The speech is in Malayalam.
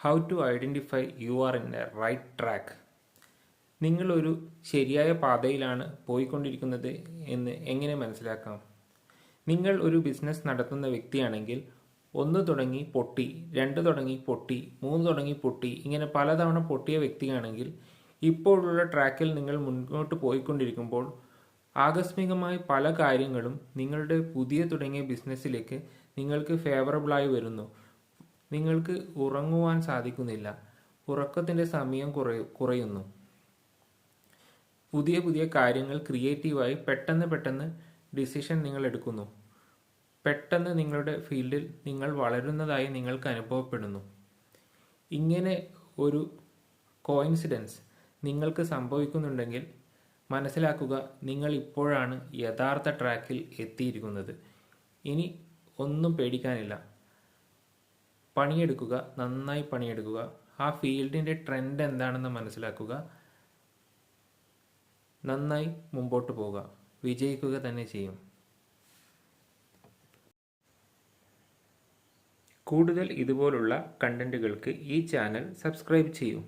How to identify you are in a right track. നിങ്ങളൊരു ശരിയായ പാതയിലാണ് പോയിക്കൊണ്ടിരിക്കുന്നത് എന്ന് എങ്ങനെ മനസ്സിലാക്കാം? നിങ്ങൾ ഒരു ബിസിനസ് നടത്തുന്ന വ്യക്തിയാണെങ്കിൽ 1 തുടങ്ങി പൊട്ടി, 2 തുടങ്ങി പൊട്ടി, 3 തുടങ്ങി പൊട്ടി, ഇങ്ങനെ പലതവണ പൊട്ടിയ വ്യക്തിയാണെങ്കിൽ ഇപ്പോഴുള്ള ട്രാക്കിൽ നിങ്ങൾ മുന്നോട്ട് പോയിക്കൊണ്ടിരിക്കുമ്പോൾ ആകസ്മികമായി പല കാര്യങ്ങളും നിങ്ങളുടെ പുതിയ തുടങ്ങിയ ബിസിനസ്സിലേക്ക് നിങ്ങൾക്ക് ഫേവറബിളായി വരുന്നു. നിങ്ങൾക്ക് ഉറങ്ങുവാൻ സാധിക്കുന്നില്ല, ഉറക്കത്തിൻ്റെ സമയം കുറയുന്നു. പുതിയ പുതിയ കാര്യങ്ങൾ ക്രിയേറ്റീവായി പെട്ടെന്ന് ഡിസിഷൻ നിങ്ങൾ എടുക്കുന്നു. പെട്ടെന്ന് നിങ്ങളുടെ ഫീൽഡിൽ നിങ്ങൾ വളരുന്നതായി നിങ്ങൾക്ക് അനുഭവപ്പെടുന്നു. ഇങ്ങനെ ഒരു കോയിൻസിഡൻസ് നിങ്ങൾക്ക് സംഭവിക്കുന്നുണ്ടെങ്കിൽ മനസ്സിലാക്കുക, നിങ്ങൾ ഇപ്പോഴാണ് യഥാർത്ഥ ട്രാക്കിൽ എത്തിയിരിക്കുന്നത്. ഇനി ഒന്നും പേടിക്കാനില്ല. പണിയെടുക്കുക, നന്നായി പണിയെടുക്കുക. ആ ഫീൽഡിൻ്റെ ട്രെൻഡ് എന്താണെന്ന് മനസ്സിലാക്കുക. നന്നായി മുമ്പോട്ട് പോവുക. വിജയിക്കുക തന്നെ ചെയ്യും. കൂടുതൽ ഇതുപോലുള്ള കണ്ടന്റുകൾക്ക് ഈ ചാനൽ സബ്സ്ക്രൈബ് ചെയ്യൂ.